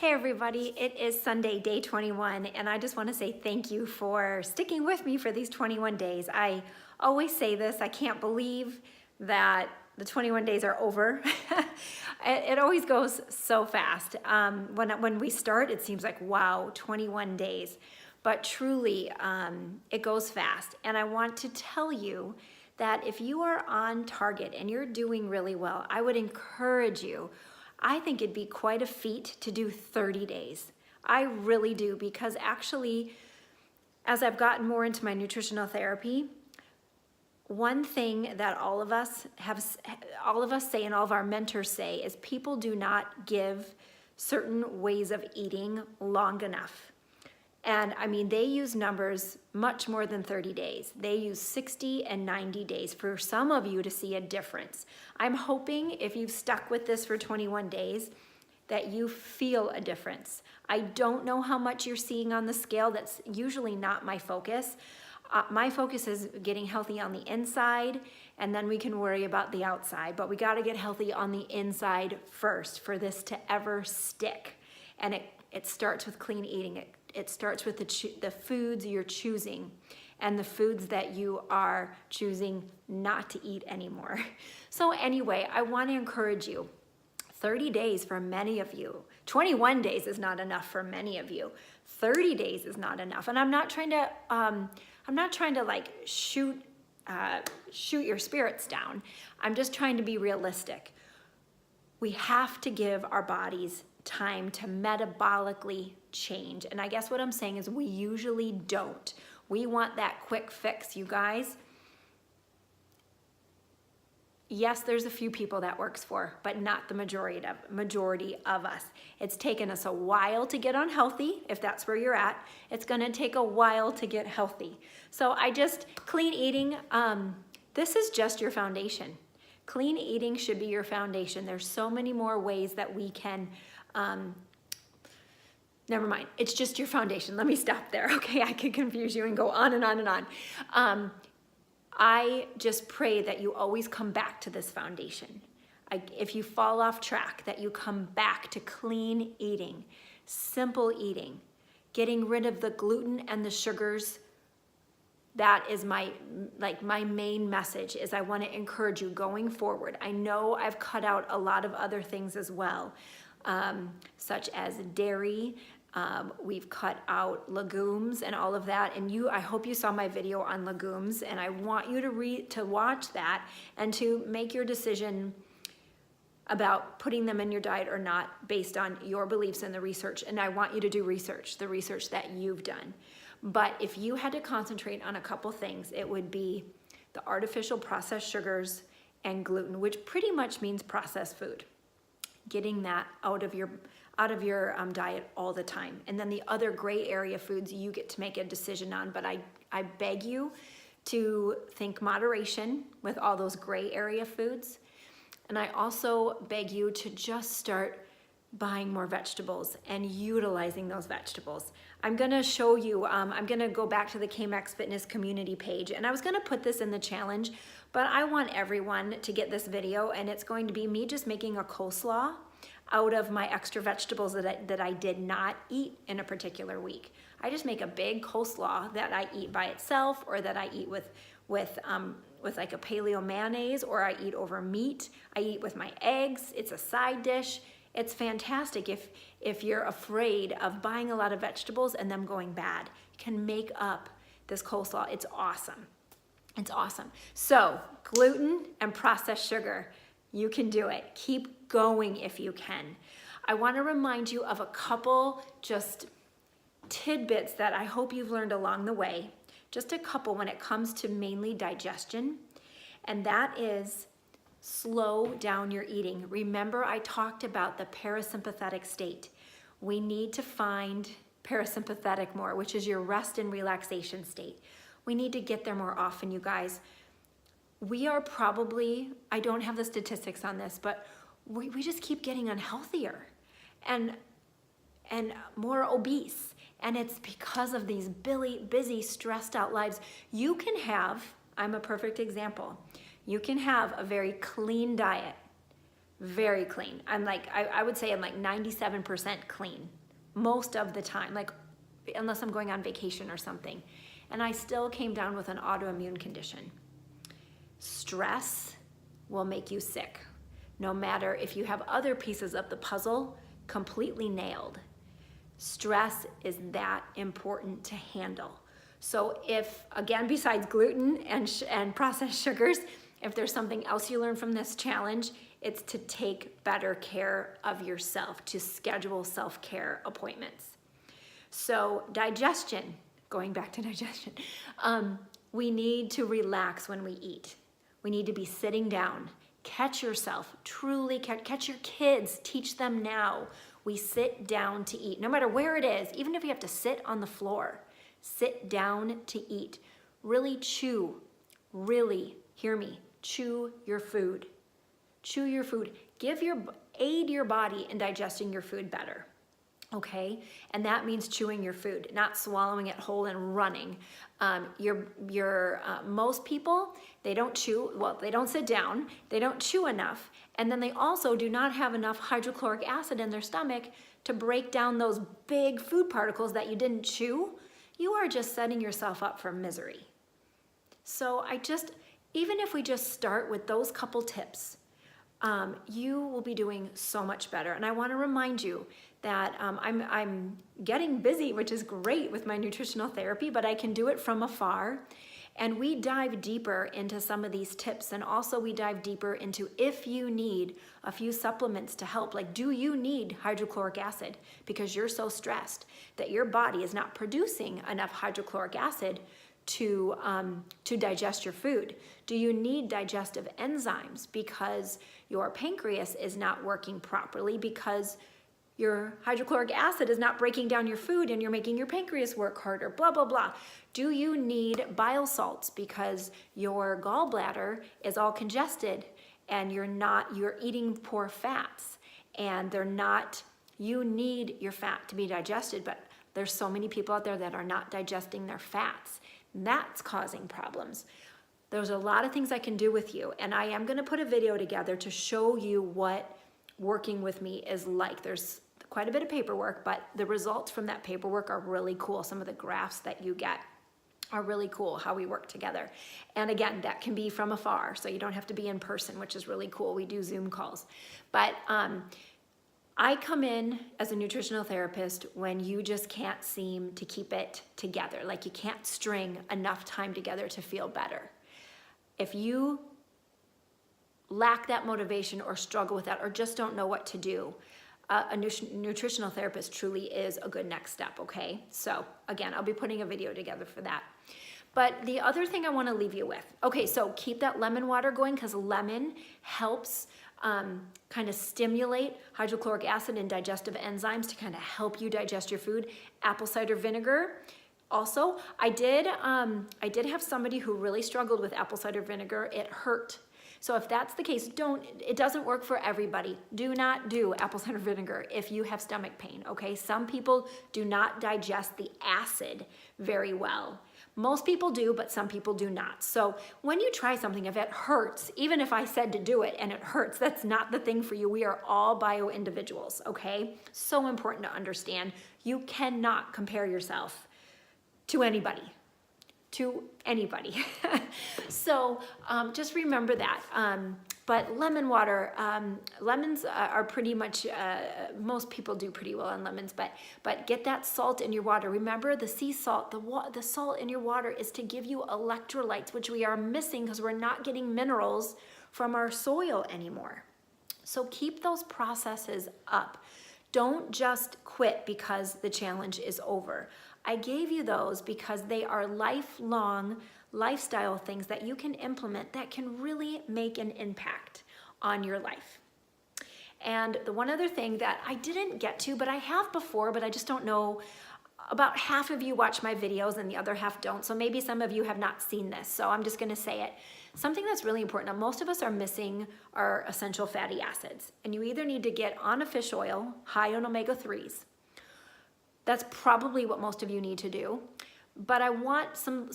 Hey everybody, it is Sunday, day 21, and I just want to say thank you for sticking with me for these 21 days. I always say this, I can't believe that the 21 days are over. It always goes so fast. When we start, it seems like, wow, 21 days. But truly, it goes fast. And I want to tell you that if you are on target and you're doing really well, I would encourage you. I think it'd be quite a feat to do 30 days. I really do, because actually, as I've gotten more into my nutritional therapy, one thing that all of us say and all of our mentors say is people do not give certain ways of eating long enough. And I mean, they use numbers much more than 30 days. They use 60 and 90 days for some of you to see a difference. I'm hoping if you've stuck with this for 21 days, that you feel a difference. I don't know how much you're seeing on the scale. That's usually not my focus. My focus is getting healthy on the inside, and then we can worry about the outside. But we gotta get healthy on the inside first for this to ever stick. And it starts with clean eating. It starts with the foods you're choosing and the foods that you are choosing not to eat anymore. So anyway, I want to encourage you. 30 days for many of you. 21 days is not enough for many of you. 30 days is not enough. And I'm not trying to like shoot your spirits down. I'm just trying to be realistic. We have to give our bodies time to metabolically change. And I guess what I'm saying is we usually don't. We want that quick fix, you guys. Yes, there's a few people that works for, but not the majority of us. It's taken us a while to get unhealthy, if that's where you're at. It's gonna take a while to get healthy. So clean eating, this is just your foundation. Clean eating should be your foundation. There's so many more ways that we can, never mind, it's just your foundation. Let me stop there, okay? I could confuse you and go on and on and on. I just pray that you always come back to this foundation. If you fall off track, that you come back to clean eating, simple eating, getting rid of the gluten and the sugars. That is my main message. Is I want to encourage you going forward. I know I've cut out a lot of other things as well, such as dairy. We've cut out legumes and all of that. And I hope you saw my video on legumes, and I want you to watch that and to make your decision about putting them in your diet or not based on your beliefs and the research. And I want you to do research, the research that you've done. But if you had to concentrate on a couple things, it would be the artificial processed sugars and gluten, which pretty much means processed food. Getting that out of your diet all the time. And then the other gray area foods you get to make a decision on. But I beg you to think moderation with all those gray area foods. And I also beg you to just start buying more vegetables and utilizing those vegetables. I'm gonna show you, I'm gonna go back to the KMAX Fitness community page, and I was gonna put this in the challenge, but I want everyone to get this video, and it's going to be me just making a coleslaw out of my extra vegetables that I did not eat in a particular week. I just make a big coleslaw that I eat by itself, or that I eat with like a paleo mayonnaise, or I eat over meat. I eat with my eggs. It's a side dish. It's fantastic if you're afraid of buying a lot of vegetables and them going bad. You can make up this coleslaw. It's awesome. It's awesome. So gluten and processed sugar, you can do it. Keep going if you can. I want to remind you of a couple just tidbits that I hope you've learned along the way. Just a couple when it comes to mainly digestion, and that is slow down your eating. Remember, I talked about the parasympathetic state. We need to find parasympathetic more, which is your rest and relaxation state. We need to get there more often, you guys. We are probably, I don't have the statistics on this, but we just keep getting unhealthier and more obese. And it's because of these busy, stressed out lives. You can have, I'm a perfect example. You can have a very clean diet, very clean. I'm like, I would say I'm like 97% clean most of the time, like unless I'm going on vacation or something. And I still came down with an autoimmune condition. Stress will make you sick, no matter if you have other pieces of the puzzle completely nailed. Stress is that important to handle. So if, again, besides gluten and processed sugars, if there's something else you learn from this challenge, it's to take better care of yourself, to schedule self-care appointments. So digestion, going back to digestion, we need to relax when we eat. We need to be sitting down. Catch yourself, truly catch your kids, teach them now. We sit down to eat, no matter where it is, even if you have to sit on the floor, sit down to eat. Really chew, really, hear me, chew your food. Chew your food. Aid your body in digesting your food better. Okay, and that means chewing your food, not swallowing it whole and running. Most people, they don't chew, well, they don't sit down, they don't chew enough, and then they also do not have enough hydrochloric acid in their stomach to break down those big food particles that you didn't chew. You are just setting yourself up for misery. So even if we just start with those couple tips, you will be doing so much better. And I want to remind you that I'm getting busy, which is great with my nutritional therapy, but I can do it from afar. And we dive deeper into some of these tips. And also we dive deeper into if you need a few supplements to help, like do you need hydrochloric acid because you're so stressed that your body is not producing enough hydrochloric acid to digest your food? Do you need digestive enzymes because your pancreas is not working properly because your hydrochloric acid is not breaking down your food and you're making your pancreas work harder, blah, blah, blah. Do you need bile salts because your gallbladder is all congested and you're eating poor fats and you need your fat to be digested, but there's so many people out there that are not digesting their fats. That's causing problems. There's a lot of things I can do with you, and I am gonna put a video together to show you what working with me is like. There's quite a bit of paperwork, but the results from that paperwork are really cool. Some of the graphs that you get are really cool, how we work together. And again, that can be from afar, so you don't have to be in person, which is really cool. We do Zoom calls. But I come in as a nutritional therapist when you just can't seem to keep it together, like you can't string enough time together to feel better. If you lack that motivation or struggle with that or just don't know what to do, a nutritional therapist truly is a good next step, okay? So again, I'll be putting a video together for that. But the other thing I wanna leave you with, okay, so keep that lemon water going because lemon helps kind of stimulate hydrochloric acid and digestive enzymes to kind of help you digest your food. Apple cider vinegar. Also, I did have somebody who really struggled with apple cider vinegar. It hurt. So if that's the case, it doesn't work for everybody. Do not do apple cider vinegar if you have stomach pain, okay? Some people do not digest the acid very well. Most people do, but some people do not. So when you try something, if it hurts, even if I said to do it and it hurts, that's not the thing for you. We are all bio individuals, okay? So important to understand. You cannot compare yourself to anybody. So just remember that. But lemon water, lemons are pretty much, most people do pretty well on lemons, but get that salt in your water. Remember the sea salt, the salt in your water is to give you electrolytes, which we are missing because we're not getting minerals from our soil anymore. So keep those processes up. Don't just quit because the challenge is over. I gave you those because they are lifelong lifestyle things that you can implement that can really make an impact on your life. And the one other thing that I didn't get to, but I have before, but I just don't know, about half of you watch my videos and the other half don't, so maybe some of you have not seen this, so I'm just gonna say it. Something that's really important, now most of us are missing our essential fatty acids, and you either need to get on a fish oil, high on omega-3s. That's probably what most of you need to do. But I want some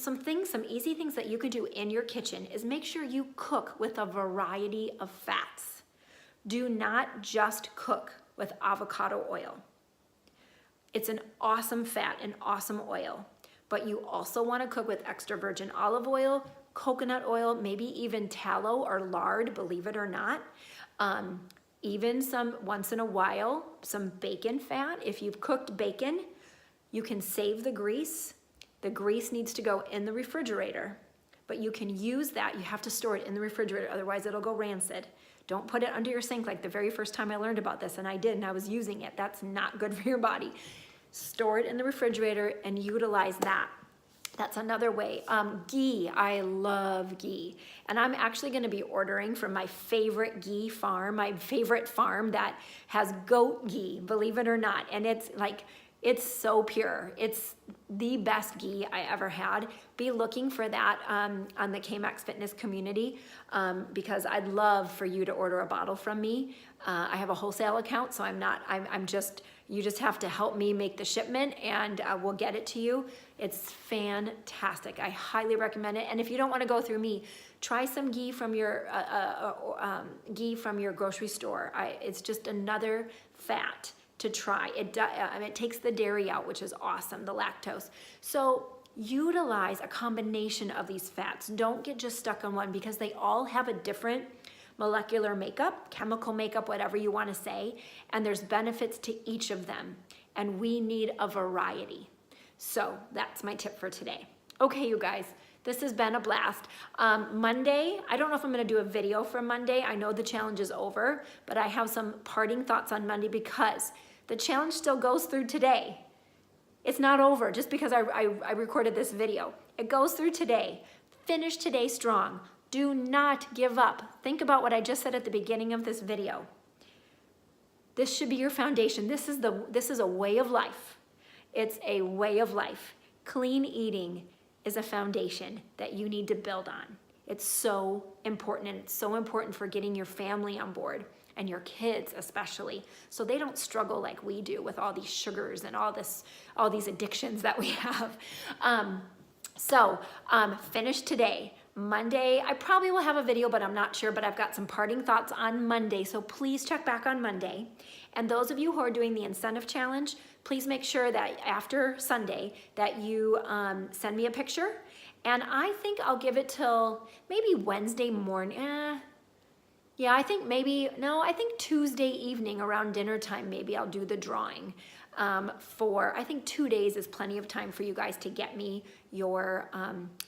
easy things that you could do in your kitchen is make sure you cook with a variety of fats. Do not just cook with avocado oil. It's an awesome fat, an awesome oil, but you also want to cook with extra virgin olive oil, coconut oil, maybe even tallow or lard, believe it or not. Even some, once in a while, some bacon fat. If you've cooked bacon, you can save the grease. The grease needs to go in the refrigerator, but you can use that. You have to store it in the refrigerator, otherwise it'll go rancid. Don't put it under your sink like the very first time I learned about this, and I did, and I was using it. That's not good for your body. Store it in the refrigerator and utilize that. That's another way. Ghee, I love ghee. And I'm actually gonna be ordering from my favorite ghee farm, my favorite farm that has goat ghee, believe it or not. And it's like, it's so pure. It's the best ghee I ever had. Be looking for that on the KMAX Fitness community because I'd love for you to order a bottle from me. I have a wholesale account, so you just have to help me make the shipment and we'll get it to you. It's fantastic. I highly recommend it. And if you don't want to go through me, try some ghee from your grocery store. It's just another fat to try. It takes the dairy out, which is awesome, the lactose. So utilize a combination of these fats. Don't get just stuck on one because they all have a different molecular makeup, chemical makeup, whatever you want to say, and there's benefits to each of them, and we need a variety. So that's my tip for today. Okay, you guys, this has been a blast. Monday, I don't know if I'm gonna do a video for Monday. I know the challenge is over, but I have some parting thoughts on Monday because the challenge still goes through today. It's not over just because I recorded this video. It goes through today. Finish today strong. Do not give up. Think about what I just said at the beginning of this video. This should be your foundation. This is a way of life. It's a way of life. Clean eating is a foundation that you need to build on. It's so important, and it's so important for getting your family on board and your kids especially, so they don't struggle like we do with all these sugars and all these addictions that we have. Finish today. Monday, I probably will have a video, but I'm not sure, but I've got some parting thoughts on Monday, so please check back on Monday. And those of you who are doing the incentive challenge, please make sure that after Sunday that you send me a picture, and I think I'll give it till maybe Wednesday morning. I think Tuesday evening around dinner time, maybe I'll do the drawing. I think 2 days is plenty of time for you guys to get me your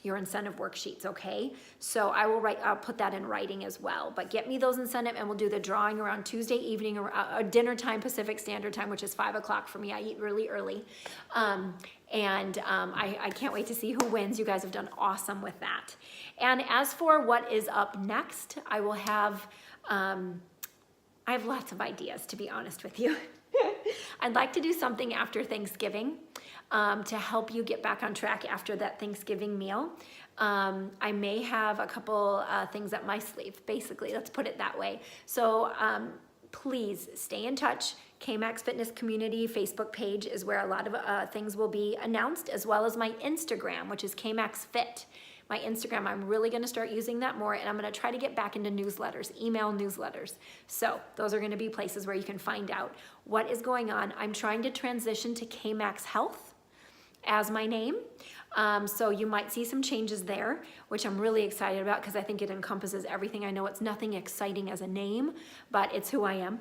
incentive worksheets, okay? So I'll put that in writing as well, but get me those incentive and we'll do the drawing around Tuesday evening or dinner time, Pacific Standard Time, which is 5 o'clock for me. I eat really early. I can't wait to see who wins. You guys have done awesome with that. And as for what is up next, I have lots of ideas, to be honest with you. I'd like to do something after Thanksgiving to help you get back on track after that Thanksgiving meal. I may have a couple things up my sleeve, basically, let's put it that way. So please stay in touch. KMAX Fitness Community Facebook page is where a lot of things will be announced, as well as my Instagram, which is KMAX Fit. My Instagram, I'm really gonna start using that more, and I'm gonna try to get back into newsletters, email newsletters. So those are gonna be places where you can find out what is going on. I'm trying to transition to KMAX Health as my name. So you might see some changes there, which I'm really excited about because I think it encompasses everything. I know it's nothing exciting as a name, but it's who I am.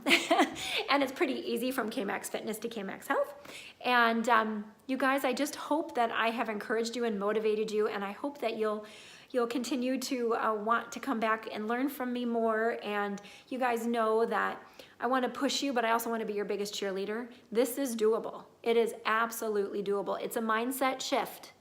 And it's pretty easy from KMAX Fitness to KMAX Health. And you guys, I just hope that I have encouraged you and motivated you, and I hope that you'll continue to want to come back and learn from me more. And you guys know that I want to push you, but I also want to be your biggest cheerleader. This is doable. It is absolutely doable. It's a mindset shift.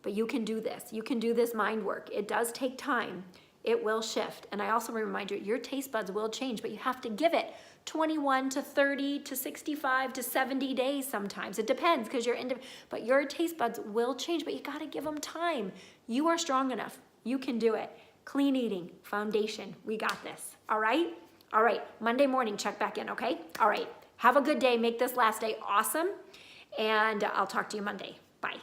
But you can do this. You can do this mind work. It does take time. It will shift. And I also remind you, your taste buds will change, but you have to give it 21 to 30 to 65 to 70 days sometimes. It depends because but your taste buds will change, but you got to give them time. You are strong enough. You can do it. Clean eating, foundation. We got this. All right? All right. Monday morning, check back in, okay? All right. Have a good day. Make this last day awesome. And I'll talk to you Monday. Bye.